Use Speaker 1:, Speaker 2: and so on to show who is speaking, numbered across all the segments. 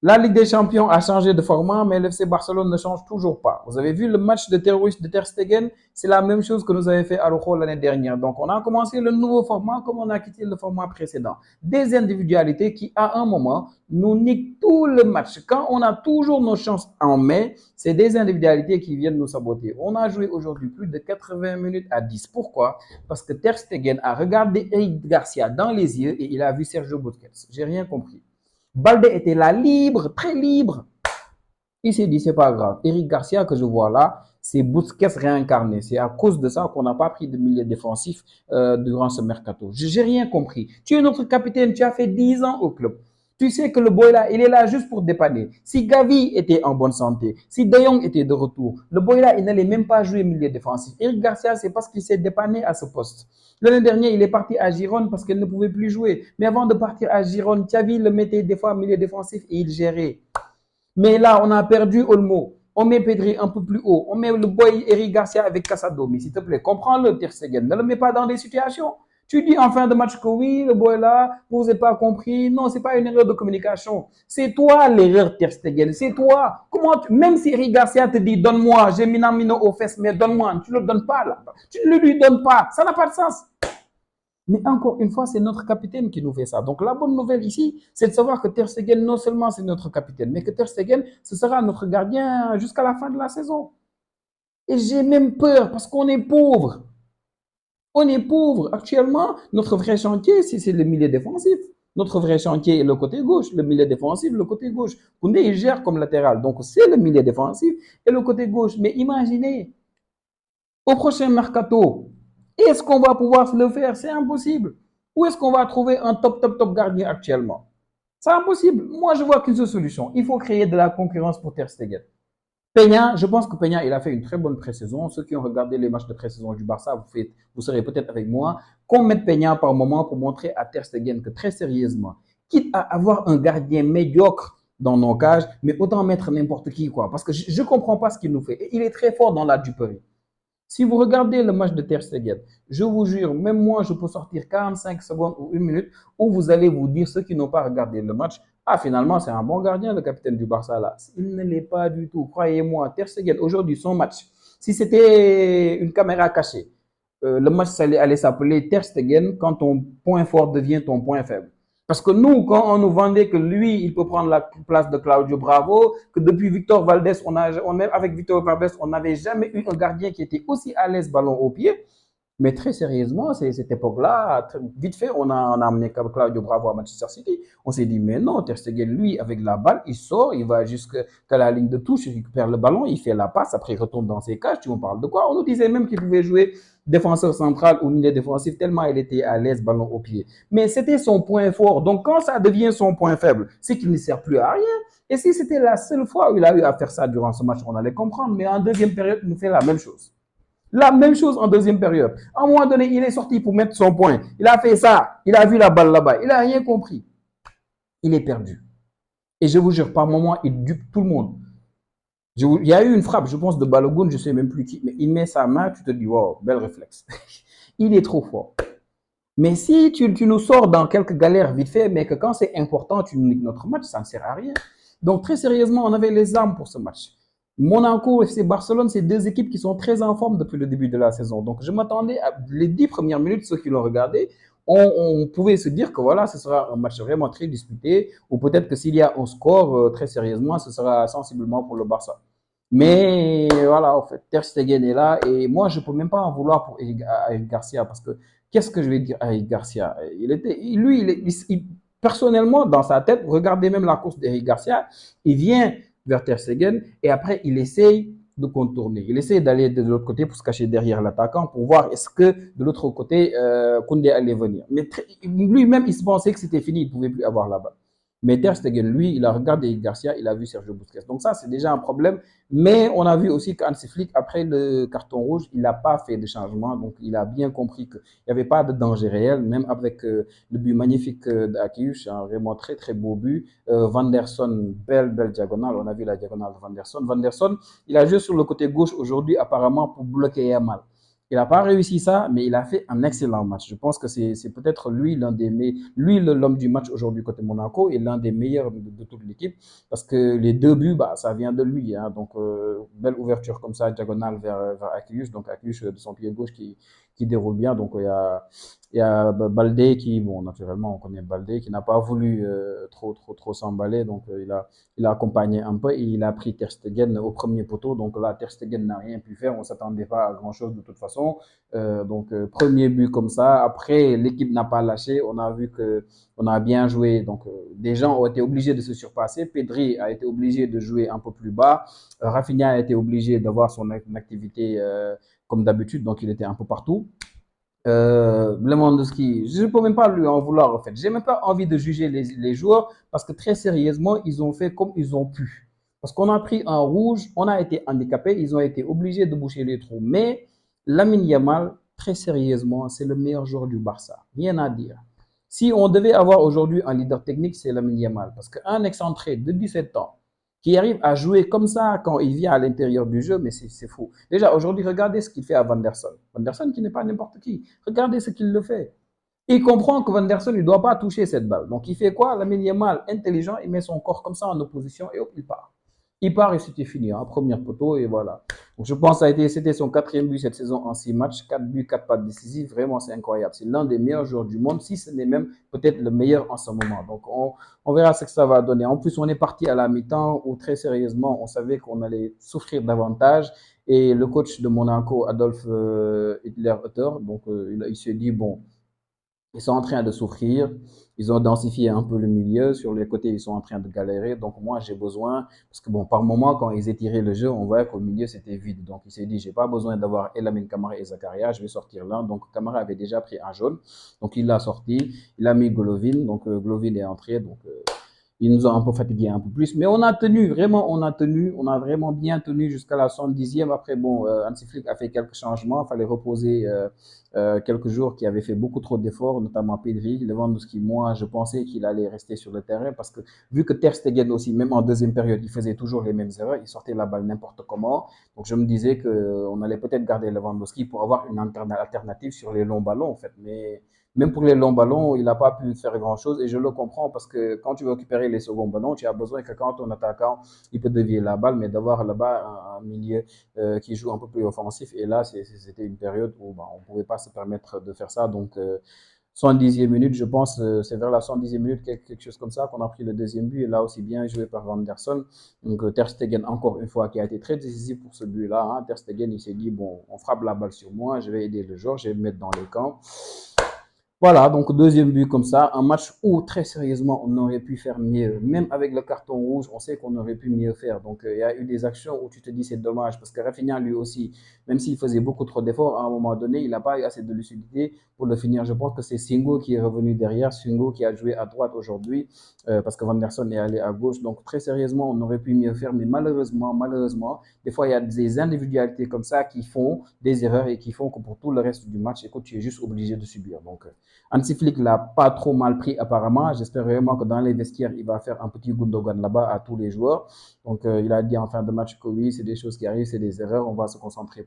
Speaker 1: La Ligue des Champions a changé de format, mais l'FC Barcelone ne change toujours pas. Vous avez vu le match de terroriste de Ter Stegen, c'est la même chose que nous avait fait Araujo l'année dernière. Donc on a commencé le nouveau format comme on a quitté le format précédent. Des individualités qui, à un moment, nous niquent tout le match. Quand on a toujours nos chances en main, c'est des individualités qui viennent nous saboter. On a joué aujourd'hui plus de 80 minutes à 10. Pourquoi? Parce que Ter Stegen a regardé Eric Garcia dans les yeux et il a vu Sergio Busquets. J'ai rien compris. Balde était là libre, très libre. Il s'est dit, c'est pas grave. Eric Garcia que je vois là, c'est Busquets réincarné. C'est à cause de ça qu'on n'a pas pris de milieu défensif durant ce mercato. J'ai rien compris. Tu es notre capitaine, tu as fait 10 ans au club. Tu sais que le boy là, il est là juste pour dépanner. Si Gavi était en bonne santé, si De Jong était de retour, le boy là, il n'allait même pas jouer milieu défensif. Eric Garcia, c'est parce qu'il s'est dépanné à ce poste. L'année dernière, il est parti à Gironne parce qu'il ne pouvait plus jouer. Mais avant de partir à Gironne, Xavi le mettait des fois milieu défensif et il gérait. Mais là, on a perdu Olmo. On met Pedri un peu plus haut. On met le boy Eric Garcia avec Casado. Mais s'il te plaît, comprends-le, Ter Stegen. Ne le mets pas dans des situations. Tu dis en fin de match que oui, le boy là, vous n'avez pas compris. Non, c'est pas une erreur de communication. C'est toi l'erreur, Ter Stegen. C'est toi. Même si Eric Garcia te dit donne-moi, j'ai Minamino aux fesses, mais donne-moi, tu ne le donnes pas là. Tu ne le lui donnes pas. Ça n'a pas de sens. Mais encore une fois, c'est notre capitaine qui nous fait ça. Donc la bonne nouvelle ici, c'est de savoir que Ter Stegen, non seulement c'est notre capitaine, mais que Ter Stegen, ce sera notre gardien jusqu'à la fin de la saison. Et j'ai même peur parce qu'on est pauvre. On est pauvre. Actuellement, notre vrai chantier, c'est le milieu défensif. Notre vrai chantier est le côté gauche, le milieu défensif, le côté gauche. Koundé, il gère comme latéral. Donc, c'est le milieu défensif et le côté gauche. Mais imaginez, au prochain mercato, est-ce qu'on va pouvoir le faire? C'est impossible. Où est-ce qu'on va trouver un top gardien actuellement? C'est impossible. Moi, je vois qu'une seule solution. Il faut créer de la concurrence pour Ter Stegen. Peña, je pense que Peña, il a fait une très bonne pré-saison. Ceux qui ont regardé les matchs de pré-saison du Barça, vous serez peut-être avec moi, qu'on mette Peña par moment pour montrer à Ter Stegen que très sérieusement, quitte à avoir un gardien médiocre dans nos cages, mais autant mettre n'importe qui, quoi. Parce que je ne comprends pas ce qu'il nous fait. Et il est très fort dans la duperie. Si vous regardez le match de Ter Stegen, je vous jure, même moi, je peux sortir 45 secondes ou une minute où vous allez vous dire, ceux qui n'ont pas regardé le match, ah, finalement, c'est un bon gardien, le capitaine du Barça, là. Il ne l'est pas du tout. Croyez-moi, Ter Stegen, aujourd'hui, son match, si c'était une caméra cachée, le match allait s'appeler Ter Stegen quand ton point fort devient ton point faible. Parce que nous, quand on nous vendait que lui, il peut prendre la place de Claudio Bravo, que depuis Victor Valdés, avec Victor Valdés, on n'avait jamais eu un gardien qui était aussi à l'aise ballon au pied. Mais très sérieusement, c'est cette époque-là, vite fait, on a amené Claudio Bravo à Manchester City. On s'est dit, mais non, Ter Stegen, lui, avec la balle, il sort, il va jusqu'à la ligne de touche, il récupère le ballon, il fait la passe, après il retourne dans ses cages. Tu me parles de quoi? On nous disait même qu'il pouvait jouer défenseur central ou milieu défensif tellement il était à l'aise, ballon au pied. Mais c'était son point fort. Donc quand ça devient son point faible, c'est qu'il ne sert plus à rien. Et si c'était la seule fois où il a eu à faire ça durant ce match, on allait comprendre. Mais en deuxième période, il nous fait la même chose. La même chose en deuxième période. À un moment donné, il est sorti pour mettre son point. Il a fait ça. Il a vu la balle là-bas. Il n'a rien compris. Il est perdu. Et je vous jure, par moment, il dupe tout le monde. Il y a eu une frappe, je pense, de Balogun, je ne sais même plus qui, mais il met sa main, tu te dis, wow, bel réflexe. Il est trop fort. Mais si tu nous sors dans quelques galères vite fait, mais que quand c'est important, tu nous niques notre match, ça ne sert à rien. Donc, très sérieusement, on avait les armes pour ce match. Monaco, FC Barcelone, c'est deux équipes qui sont très en forme depuis le début de la saison. Donc, je m'attendais à les 10 premières minutes, ceux qui l'ont regardé, on pouvait se dire que voilà, ce sera un match vraiment très disputé, ou peut-être que s'il y a un score, très sérieusement, ce sera sensiblement pour le Barça. Mais voilà, en fait, Ter Stegen est là, et moi, je ne peux même pas en vouloir pour Eric Garcia, parce que qu'est-ce que je vais dire à Eric Garcia? Personnellement, dans sa tête, regardez même la course d'Eric Garcia, il vient vers Ter Stegen et après, il essaye de contourner. Il essaie d'aller de l'autre côté pour se cacher derrière l'attaquant pour voir est-ce que de l'autre côté, Koundé allait venir. Mais lui-même, il se pensait que c'était fini, il ne pouvait plus avoir la balle. Mais Ter Stegen, lui, il a regardé Garcia, il a vu Sergio Busquets. Donc ça, c'est déjà un problème. Mais on a vu aussi qu'Hansi Flick, après le carton rouge, il n'a pas fait de changement. Donc il a bien compris qu'il n'y avait pas de danger réel, même avec le but magnifique d'Akiush, un vraiment très très beau but. Vanderson, belle diagonale. On a vu la diagonale de Vanderson. Vanderson, il a joué sur le côté gauche aujourd'hui apparemment pour bloquer Yamal. Il n'a pas réussi ça, mais il a fait un excellent match. Je pense que c'est peut-être lui lui l'homme du match aujourd'hui côté Monaco et l'un des meilleurs de toute l'équipe parce que les deux buts, bah, ça vient de lui. Hein. Donc, belle ouverture comme ça, diagonale vers Akilius. Donc, Akilius de son pied gauche qui déroule bien. Donc, il y a Baldé qui, bon, naturellement, on connaît Baldé, qui n'a pas voulu trop s'emballer. Donc, il a accompagné un peu et il a pris Ter Stegen au premier poteau. Donc là, Ter Stegen n'a rien pu faire. On ne s'attendait pas à grand-chose de toute façon. Premier but comme ça. Après, l'équipe n'a pas lâché. On a vu que on a bien joué. Donc, des gens ont été obligés de se surpasser. Pedri a été obligé de jouer un peu plus bas. Rafinha a été obligé d'avoir son activité comme d'habitude. Donc, il était un peu partout. Lewandowski, je ne peux même pas lui en vouloir en fait. J'ai même pas envie de juger les joueurs parce que très sérieusement, ils ont fait comme ils ont pu. Parce qu'on a pris un rouge, on a été handicapés, ils ont été obligés de boucher les trous. Mais Lamine Yamal, très sérieusement, c'est le meilleur joueur du Barça. Rien à dire. Si on devait avoir aujourd'hui un leader technique, c'est Lamine Yamal. Parce qu'un excentré de 17 ans qui arrive à jouer comme ça quand il vient à l'intérieur du jeu, mais c'est fou. Déjà, aujourd'hui, regardez ce qu'il fait à Vanderson. Vanderson qui n'est pas n'importe qui. Regardez ce qu'il le fait. Il comprend que Vanderson ne doit pas toucher cette balle. Donc, il fait quoi? Lamine Yamal, intelligent, il met son corps comme ça en opposition et hop, il part. Il part et c'était fini, hein, première poteau et voilà. Donc je pense que c'était son quatrième but cette saison en 6 matchs, 4 buts, 4 passes décisives, vraiment c'est incroyable. C'est l'un des meilleurs joueurs du monde, si ce n'est même peut-être le meilleur en ce moment. Donc on verra ce que ça va donner. En plus, on est parti à la mi-temps où très sérieusement, on savait qu'on allait souffrir davantage. Et le coach de Monaco, Adolphe Hitler-Hutter, donc il s'est dit, bon, ils sont en train de souffrir. Ils ont densifié un peu le milieu. Sur les côtés, ils sont en train de galérer. Donc, moi, j'ai besoin, parce que bon, par moment, quand ils étiraient le jeu, on voyait qu'au milieu, c'était vide. Donc, il s'est dit, j'ai pas besoin d'avoir Elamine Kamara et Zakaria. Je vais sortir l'un. Donc, Kamara avait déjà pris un jaune. Donc, il l'a sorti. Il a mis Golovin. Donc, Golovin est entré. Donc, ils nous ont un peu fatigués un peu plus. Mais on a tenu, vraiment, on a tenu. On a vraiment bien tenu jusqu'à la 70e. Après, bon, Hansi Flick a fait quelques changements. Il fallait reposer quelques jours qui avaient fait beaucoup trop d'efforts, notamment Pedri. Lewandowski, moi, je pensais qu'il allait rester sur le terrain parce que vu que Ter Stegen aussi, même en deuxième période, il faisait toujours les mêmes erreurs. Il sortait la balle n'importe comment. Donc, je me disais qu'on allait peut-être garder Lewandowski pour avoir une alternative sur les longs ballons, en fait. Mais même pour les longs ballons, il n'a pas pu faire grand-chose et je le comprends parce que quand tu veux récupérer les seconds ballons, tu as besoin que quand ton attaquant, il peut dévier la balle, mais d'avoir là-bas un milieu qui joue un peu plus offensif. Et là, c'était une période où bah, on ne pouvait pas se permettre de faire ça. Donc, 110e minute, je pense, c'est vers la 110e minute, quelque chose comme ça, qu'on a pris le deuxième but. Et là aussi bien joué par Vanderson. Donc, Ter Stegen, encore une fois, qui a été très décisif pour ce but-là. Hein. Ter Stegen, il s'est dit, bon, on frappe la balle sur moi, je vais aider le joueur, je vais me mettre dans les camps. Voilà, donc deuxième but comme ça, un match où très sérieusement on aurait pu faire mieux. Même avec le carton rouge, on sait qu'on aurait pu mieux faire. Donc il y a eu des actions où tu te dis c'est dommage parce que Rafinha lui aussi, même s'il faisait beaucoup trop d'efforts, à un moment donné, il n'a pas eu assez de lucidité pour le finir. Je pense que c'est Singo qui est revenu derrière, Singo qui a joué à droite aujourd'hui parce que Vanderson est allé à gauche. Donc très sérieusement, on aurait pu mieux faire, mais malheureusement, des fois il y a des individualités comme ça qui font des erreurs et qui font que pour tout le reste du match, écoute, tu es juste obligé de subir. Donc Hansi Flick l'a pas trop mal pris apparemment. J'espère vraiment que dans les vestiaires, il va faire un petit Gundogan là-bas à tous les joueurs. Donc, il a dit en fin de match que oui, c'est des choses qui arrivent, c'est des erreurs. On va se concentrer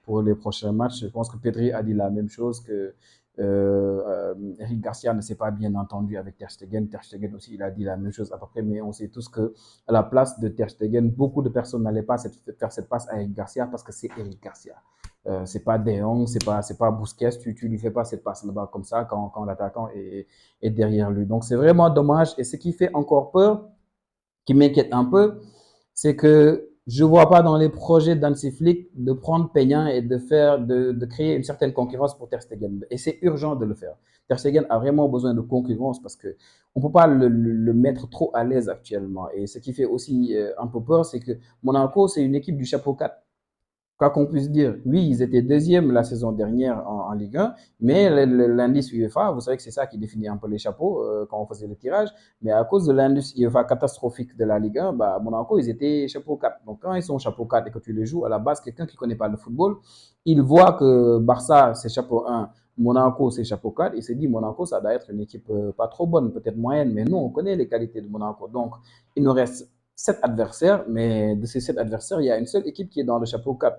Speaker 1: pour les prochains matchs. Je pense que Pedri a dit la même chose que Eric Garcia ne s'est pas bien entendu avec Ter Stegen. Ter Stegen aussi, il a dit la même chose à peu près, mais on sait tous que à la place de Ter Stegen, beaucoup de personnes n'allaient pas faire cette passe à Eric Garcia parce que c'est Eric Garcia. C'est pas De Jong, c'est pas Busquets, tu lui fais pas cette passe là-bas comme ça quand l'attaquant est derrière lui. Donc c'est vraiment dommage. Et ce qui fait encore peur, qui m'inquiète un peu, c'est que je vois pas dans les projets d'Hansi Flick de prendre Peña et de créer une certaine concurrence pour Ter Stegen. Et c'est urgent de le faire. Ter Stegen a vraiment besoin de concurrence parce que on peut pas le mettre trop à l'aise actuellement. Et ce qui fait aussi un peu peur, c'est que Monaco, c'est une équipe du chapeau 4. Quoi qu'on puisse dire, oui, ils étaient deuxième la saison dernière en Ligue 1, mais l'indice UEFA, vous savez que c'est ça qui définit un peu les chapeaux quand on faisait le tirage, mais à cause de l'indice UEFA catastrophique de la Ligue 1, bah, Monaco, ils étaient chapeau 4. Donc quand ils sont chapeau 4 et que tu les joues, à la base, quelqu'un qui ne connaît pas le football, il voit que Barça, c'est chapeau 1, Monaco, c'est chapeau 4, il s'est dit, Monaco, ça doit être une équipe pas trop bonne, peut-être moyenne, mais nous, on connaît les qualités de Monaco. Donc, il nous reste 7 adversaires, mais de ces 7 adversaires, il y a une seule équipe qui est dans le chapeau 4.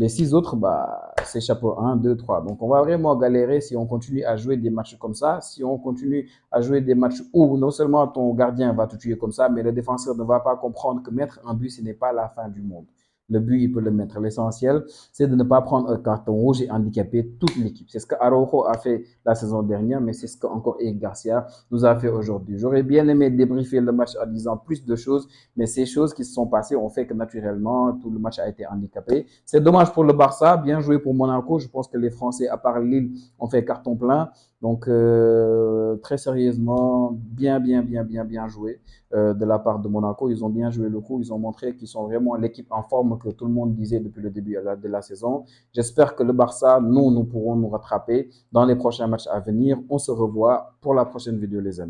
Speaker 1: Les 6 autres, bah, c'est chapeau 1, 2, 3. Donc, on va vraiment galérer si on continue à jouer des matchs comme ça, si on continue à jouer des matchs où non seulement ton gardien va te tuer comme ça, mais le défenseur ne va pas comprendre que mettre un but, ce n'est pas la fin du monde. Le but, il peut le mettre. L'essentiel, c'est de ne pas prendre un carton rouge et handicaper toute l'équipe. C'est ce que Araujo a fait la saison dernière, mais c'est ce qu'encore Eric Garcia nous a fait aujourd'hui. J'aurais bien aimé débriefer le match en disant plus de choses, mais ces choses qui se sont passées ont fait que naturellement, tout le match a été handicapé. C'est dommage pour le Barça, bien joué pour Monaco. Je pense que les Français, à part Lille, ont fait carton plein. Donc, très sérieusement, bien joué de la part de Monaco. Ils ont bien joué le coup. Ils ont montré qu'ils sont vraiment l'équipe en forme que tout le monde disait depuis le début de la saison. J'espère que le Barça, nous pourrons nous rattraper dans les prochains matchs à venir. On se revoit pour la prochaine vidéo, les amis.